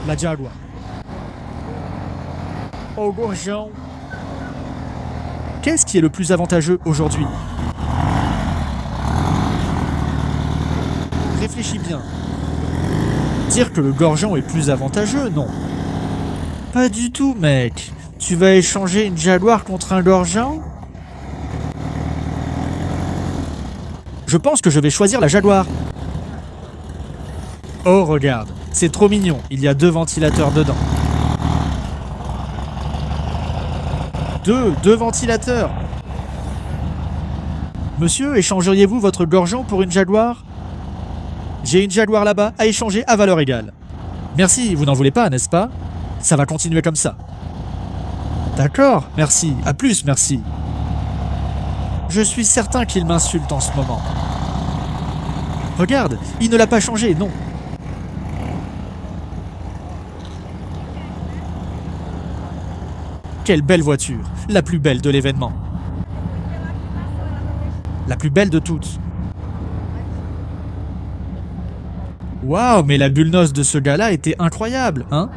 La Jaguar. Au gorgeon. Qu'est-ce qui est le plus avantageux aujourd'hui? Réfléchis bien. Dire que le gorgeon est plus avantageux, non. Pas du tout, mec. Tu vas échanger une Jaguar contre un gorgeon? Je pense que je vais choisir la Jaguar. Oh, regarde, c'est trop mignon. Il y a 2 ventilateurs dedans. Deux ventilateurs. Monsieur, échangeriez-vous votre gorgeon pour une Jaguar? J'ai une Jaguar là-bas à échanger à valeur égale. Merci, vous n'en voulez pas, n'est-ce pas? Ça va continuer comme ça. D'accord, merci. À plus, merci. Je suis certain qu'il m'insulte en ce moment. Regarde, il ne l'a pas changé, non. Quelle belle voiture, la plus belle de l'événement. La plus belle de toutes. Waouh, mais la bulle noce de ce gars-là était incroyable, hein?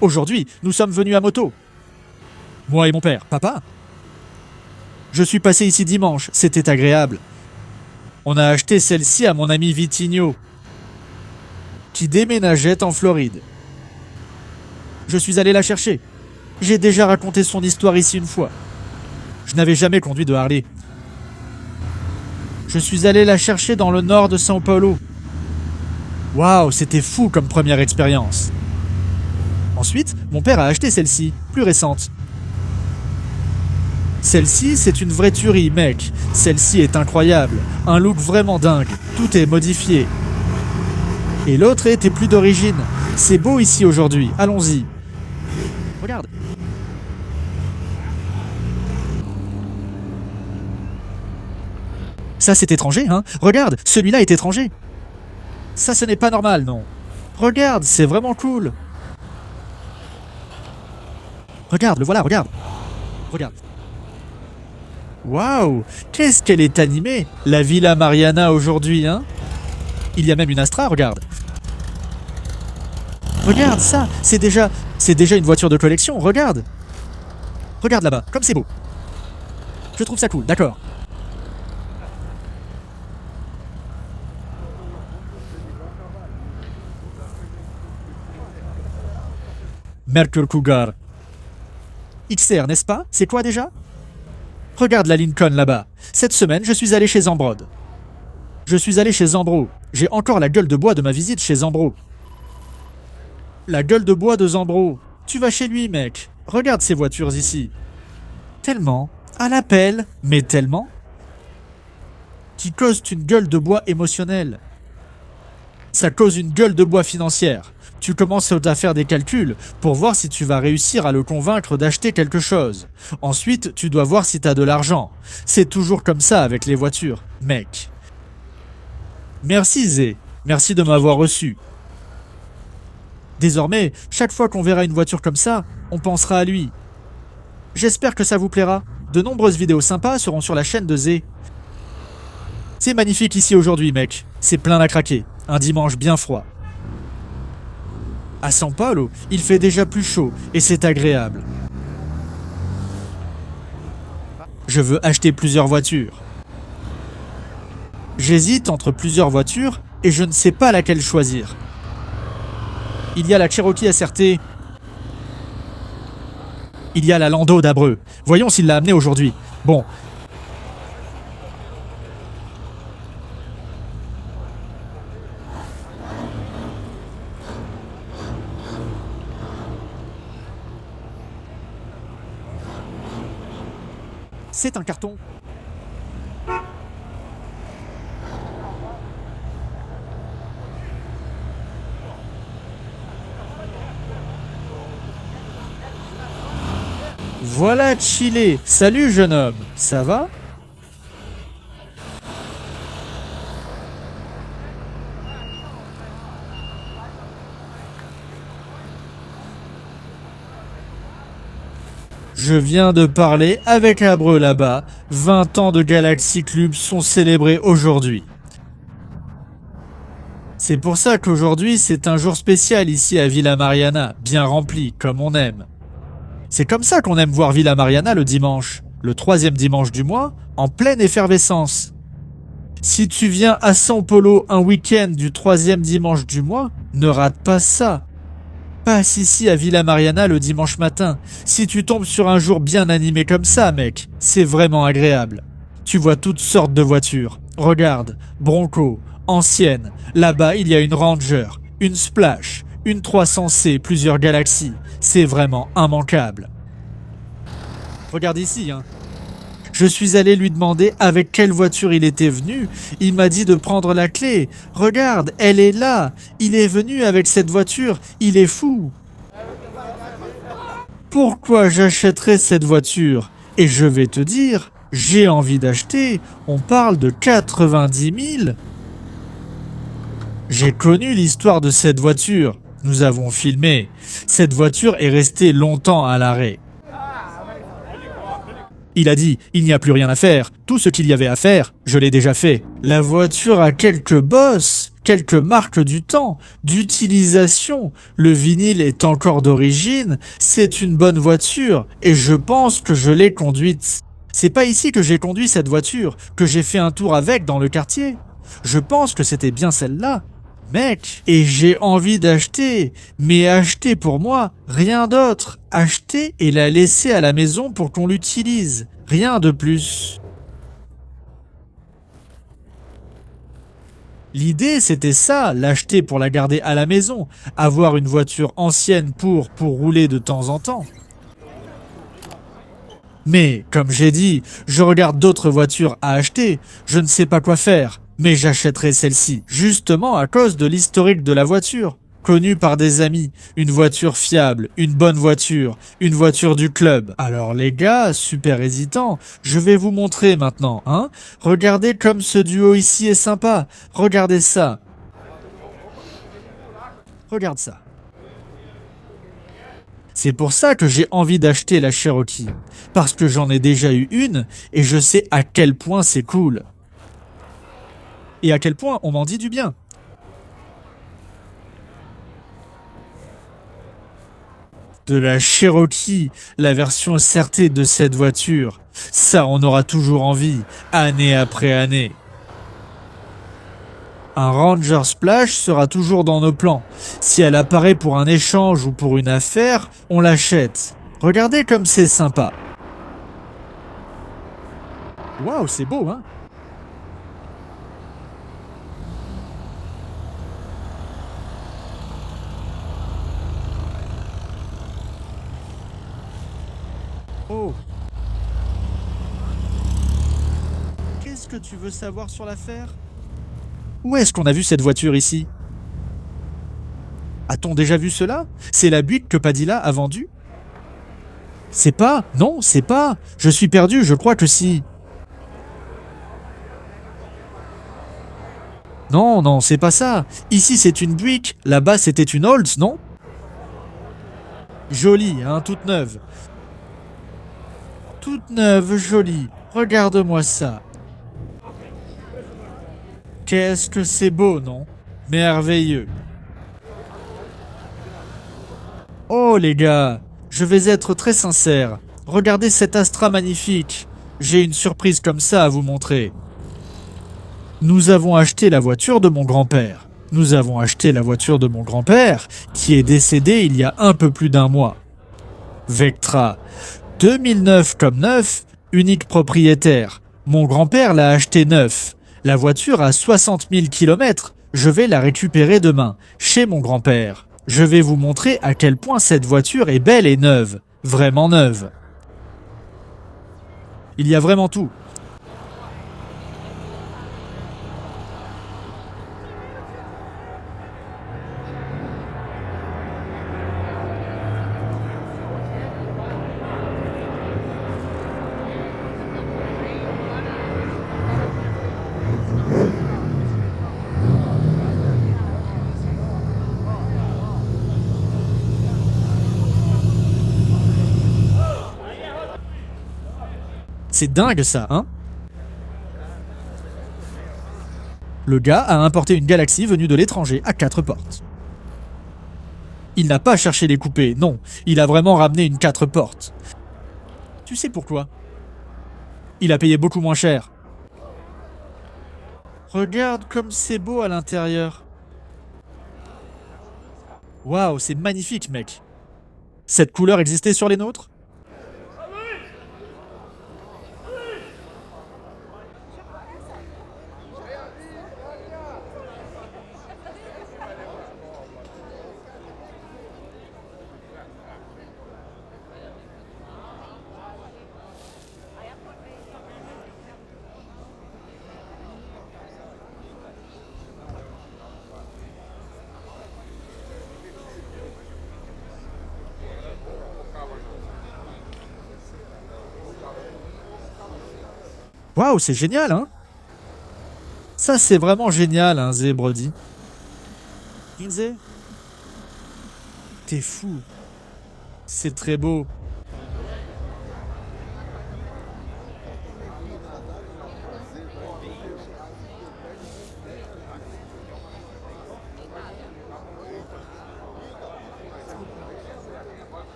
Aujourd'hui, nous sommes venus à moto. Moi et mon père. Papa? Je suis passé ici dimanche, c'était agréable. On a acheté celle-ci à mon ami Vitigno, qui déménageait en Floride. Je suis allé la chercher. J'ai déjà raconté son histoire ici une fois. Je n'avais jamais conduit de Harley. Je suis allé la chercher dans le nord de São Paulo. Waouh, c'était fou comme première expérience. Ensuite, mon père a acheté celle-ci, plus récente. Celle-ci, c'est une vraie tuerie, mec. Celle-ci est incroyable. Un look vraiment dingue. Tout est modifié. Et l'autre était plus d'origine. C'est beau ici aujourd'hui. Allons-y. Regarde. Ça, c'est étranger, hein? Regarde, celui-là est étranger. Ça, ce n'est pas normal, non. Regarde, c'est vraiment cool. Regarde, le voilà, regarde. Regarde. Waouh, qu'est-ce qu'elle est animée, la Villa Mariana aujourd'hui, hein? Il y a même une Astra, regarde. Regarde ça, c'est déjà une voiture de collection, regarde. Regarde là-bas, comme c'est beau. Je trouve ça cool, d'accord. Mercury Cougar. XR, n'est-ce pas? C'est quoi déjà? Regarde la Lincoln là-bas. Cette semaine, je suis allé chez Zambrod. Je suis allé chez Zambro. J'ai encore la gueule de bois de ma visite chez Zambro. La gueule de bois de Zambro. Tu vas chez lui, mec. Regarde ces voitures ici. Tellement, à l'appel, mais tellement, qui cause une gueule de bois émotionnelle. Ça cause une gueule de bois financière. Tu commences à faire des calculs pour voir si tu vas réussir à le convaincre d'acheter quelque chose. Ensuite, tu dois voir si tu as de l'argent. C'est toujours comme ça avec les voitures, mec. Merci Zé, merci de m'avoir reçu. Désormais, chaque fois qu'on verra une voiture comme ça, on pensera à lui. J'espère que ça vous plaira. De nombreuses vidéos sympas seront sur la chaîne de Zé. C'est magnifique ici aujourd'hui, mec. C'est plein à craquer. Un dimanche bien froid. À São Paulo, il fait déjà plus chaud et c'est agréable. Je veux acheter plusieurs voitures. J'hésite entre plusieurs voitures et je ne sais pas laquelle choisir. Il y a la Cherokee SRT. Il y a la Lando d'Abreu. Voyons s'il l'a amenée aujourd'hui. Bon. C'est un carton. Voilà Chile. Salut jeune homme. Ça va? Je viens de parler avec Abreu là-bas. 20 ans de Galaxy Club sont célébrés aujourd'hui. C'est pour ça qu'aujourd'hui c'est un jour spécial ici à Villa Mariana, bien rempli, comme on aime. C'est comme ça qu'on aime voir Villa Mariana le dimanche, le 3e dimanche du mois, en pleine effervescence. Si tu viens à São Paulo un week-end du 3e dimanche du mois, ne rate pas ça. Passe ici à Villa Mariana le dimanche matin. Si tu tombes sur un jour bien animé comme ça, mec, c'est vraiment agréable. Tu vois toutes sortes de voitures. Regarde, Bronco, ancienne. Là-bas, il y a une Ranger, une Splash, une 300C, plusieurs Galaxies. C'est vraiment immanquable. Regarde ici, hein. Je suis allé lui demander avec quelle voiture il était venu. Il m'a dit de prendre la clé. Regarde, elle est là. Il est venu avec cette voiture. Il est fou. Pourquoi j'achèterais cette voiture? Et je vais te dire, j'ai envie d'acheter. On parle de 90 000. J'ai connu l'histoire de cette voiture. Nous avons filmé. Cette voiture est restée longtemps à l'arrêt. Il a dit, il n'y a plus rien à faire. Tout ce qu'il y avait à faire, je l'ai déjà fait. La voiture a quelques bosses, quelques marques du temps, d'utilisation. Le vinyle est encore d'origine. C'est une bonne voiture et je pense que je l'ai conduite. C'est pas ici que j'ai conduit cette voiture, que j'ai fait un tour avec dans le quartier. Je pense que c'était bien celle-là. Mec, et j'ai envie d'acheter, mais acheter pour moi, rien d'autre. Acheter et la laisser à la maison pour qu'on l'utilise, rien de plus. L'idée c'était ça, l'acheter pour la garder à la maison, avoir une voiture ancienne pour rouler de temps en temps. Mais, comme j'ai dit, je regarde d'autres voitures à acheter, je ne sais pas quoi faire. Mais j'achèterai celle-ci, justement à cause de l'historique de la voiture. Connue par des amis, une voiture fiable, une bonne voiture, une voiture du club. Alors les gars, super hésitants, je vais vous montrer maintenant, hein. Regardez comme ce duo ici est sympa. Regardez ça. Regarde ça. C'est pour ça que j'ai envie d'acheter la Cherokee. Parce que j'en ai déjà eu une et je sais à quel point c'est cool. Et à quel point on m'en dit du bien. De la Cherokee, la version SRT de cette voiture, ça on aura toujours envie, année après année. Un Ranger Splash sera toujours dans nos plans. Si elle apparaît pour un échange ou pour une affaire, on l'achète. Regardez comme c'est sympa. Waouh, c'est beau, hein? Oh. Qu'est-ce que tu veux savoir sur l'affaire? Où est-ce qu'on a vu cette voiture ici? A-t-on déjà vu cela? C'est la Buick que Padilla a vendue? C'est pas? Non, c'est pas. Je suis perdu, je crois que si. Non, non, c'est pas ça. Ici c'est une Buick, là-bas c'était une Olds, non? Jolie, hein, toute neuve. Toute neuve, jolie. Regarde-moi ça. Qu'est-ce que c'est beau, non? Merveilleux. Oh les gars, je vais être très sincère. Regardez cet Astra magnifique. J'ai une surprise comme ça à vous montrer. Nous avons acheté la voiture de mon grand-père. Nous avons acheté la voiture de mon grand-père, qui est décédé il y a un peu plus d'un mois. Vectra. 2009 comme neuf, unique propriétaire. Mon grand-père l'a acheté neuf. La voiture a 60 000 km. Je vais la récupérer demain, chez mon grand-père. Je vais vous montrer à quel point cette voiture est belle et neuve. Vraiment neuve. Il y a vraiment tout. C'est dingue ça, hein? Le gars a importé une galaxie venue de l'étranger à 4 portes. Il n'a pas cherché les couper, non. Il a vraiment ramené une 4 portes. Tu sais pourquoi? Il a payé beaucoup moins cher. Regarde comme c'est beau à l'intérieur. Waouh, c'est magnifique, mec. Cette couleur existait sur les nôtres? Waouh, c'est génial, hein? Ça, c'est vraiment génial, hein, Brody. Inze? T'es fou. C'est très beau.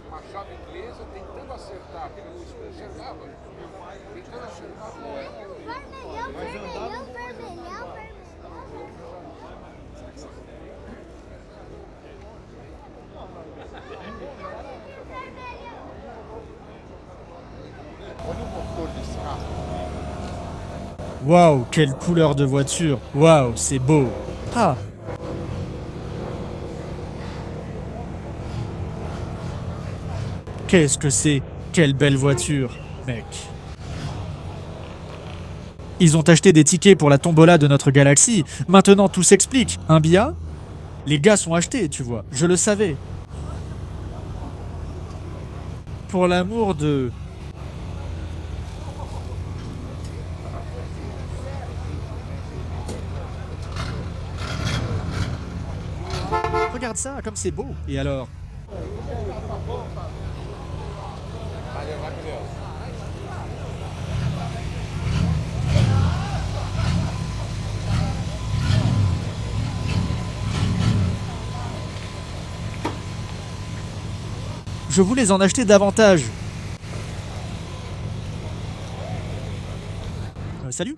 A chave inglesa tentando acertar, porque não acertava, tentando acertar. Vermelhão, vermelhão, vermelhão, vermelhão. Olha o motor desse carro. Waouh, quelle couleur de voiture. Waouh, c'est beau. Ah. Qu'est-ce que c'est? Quelle belle voiture, mec. Ils ont acheté des tickets pour la tombola de notre galaxie. Maintenant, tout s'explique. Un bia? Les gars sont achetés, tu vois. Je le savais. Pour l'amour de... Regarde ça, comme c'est beau. Et alors? Je voulais en acheter davantage. Salut.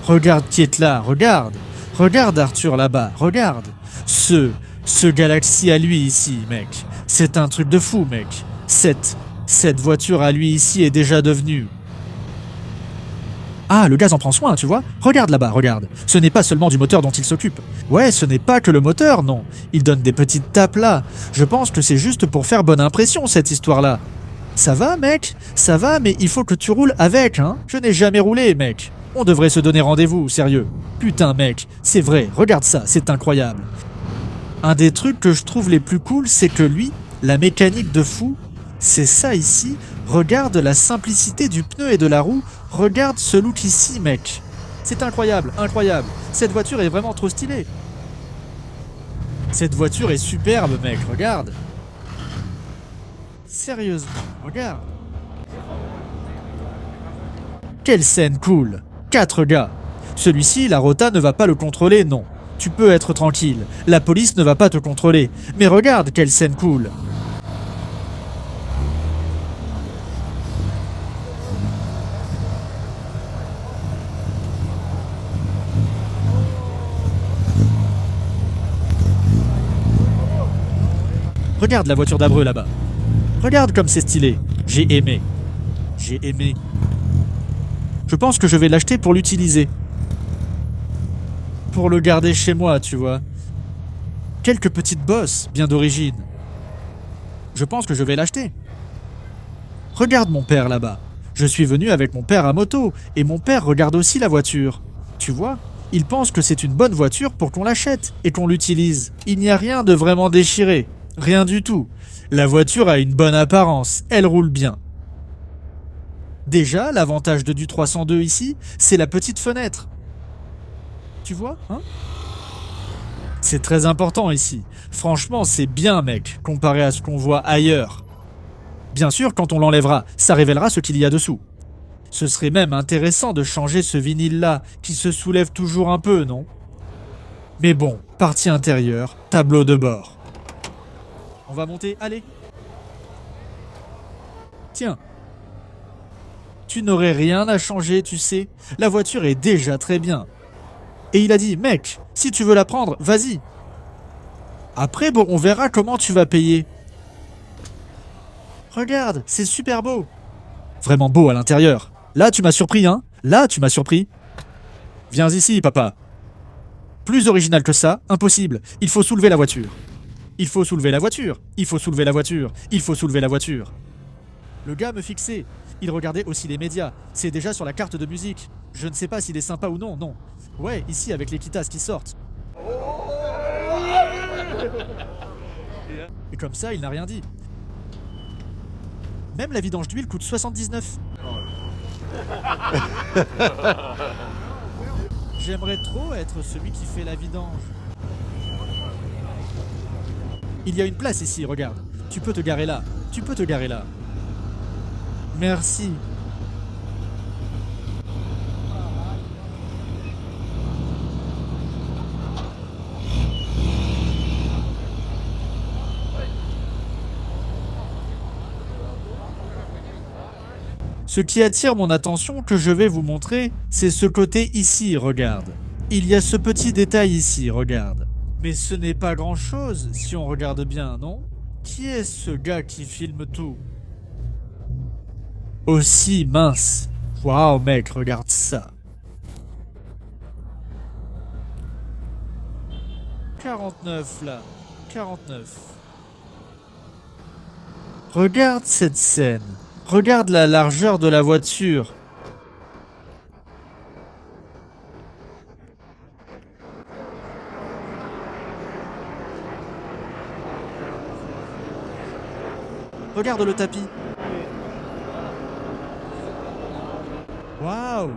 Regarde qui est là, regarde. Regarde Arthur là-bas, regarde. Ce Galaxy à lui ici, mec. C'est un truc de fou, mec. Cette voiture à lui ici est déjà devenue... Ah, le gaz en prend soin, tu vois. Regarde là-bas, regarde. Ce n'est pas seulement du moteur dont il s'occupe. Ouais, ce n'est pas que le moteur, non. Il donne des petites tapes là. Je pense que c'est juste pour faire bonne impression, cette histoire-là. Ça va, mec? Ça va, mais il faut que tu roules avec, hein. Je n'ai jamais roulé, mec. On devrait se donner rendez-vous, sérieux. Putain, mec, c'est vrai, regarde ça, c'est incroyable. Un des trucs que je trouve les plus cool, c'est que lui, la mécanique de fou, c'est ça ici. Regarde la simplicité du pneu et de la roue. Regarde ce look ici, mec. C'est incroyable, incroyable. Cette voiture est vraiment trop stylée. Cette voiture est superbe, mec, regarde. Sérieusement, regarde. Quelle scène cool. 4 gars. Celui-ci, la rota ne va pas le contrôler, non. Tu peux être tranquille. La police ne va pas te contrôler. Mais regarde quelle scène cool. Regarde la voiture d'Abreu là-bas. Regarde comme c'est stylé. J'ai aimé. J'ai aimé. Je pense que je vais l'acheter pour l'utiliser. pour le garder chez moi, tu vois. Quelques petites bosses, bien d'origine. Je pense que je vais l'acheter. Regarde mon père là-bas. Je suis venu avec mon père à moto, et mon père regarde aussi la voiture. Tu vois, il pense que c'est une bonne voiture pour qu'on l'achète et qu'on l'utilise. Il n'y a rien de vraiment déchiré. Rien du tout. La voiture a une bonne apparence, elle roule bien. Déjà, l'avantage du 302 ici, c'est la petite fenêtre. Tu vois, hein? C'est très important ici. Franchement, c'est bien, mec, comparé à ce qu'on voit ailleurs. Bien sûr, quand on l'enlèvera, ça révélera ce qu'il y a dessous. Ce serait même intéressant de changer ce vinyle-là, qui se soulève toujours un peu, non? Mais bon, partie intérieure, tableau de bord. On va monter, allez. Tiens. Tu n'aurais rien à changer, tu sais. La voiture est déjà très bien. Et il a dit, mec, si tu veux la prendre, vas-y. Après, bon, on verra comment tu vas payer. Regarde, c'est super beau. Vraiment beau à l'intérieur. Là, tu m'as surpris, hein? Là, tu m'as surpris. Viens ici, papa. Plus original que ça, impossible. Il faut soulever la voiture. Il faut soulever la voiture. Il faut soulever la voiture. Il faut soulever la voiture. Le gars me fixait. Il regardait aussi les médias. C'est déjà sur la carte de musique. Je ne sais pas s'il est sympa ou non, non. Ouais, ici avec les Kitas qui sortent. Et comme ça, il n'a rien dit. Même la vidange d'huile coûte 79. J'aimerais trop être celui qui fait la vidange. Il y a une place ici, regarde. Tu peux te garer là. Tu peux te garer là. Merci. Ce qui attire mon attention que je vais vous montrer, c'est ce côté ici, regarde. Il y a ce petit détail ici, regarde. Mais ce n'est pas grand-chose si on regarde bien, non? Qui est ce gars qui filme tout? Aussi mince. Waouh mec, regarde ça. 49 là. 49. Regarde cette scène. Regarde la largeur de la voiture. Regarde le tapis. Waouh!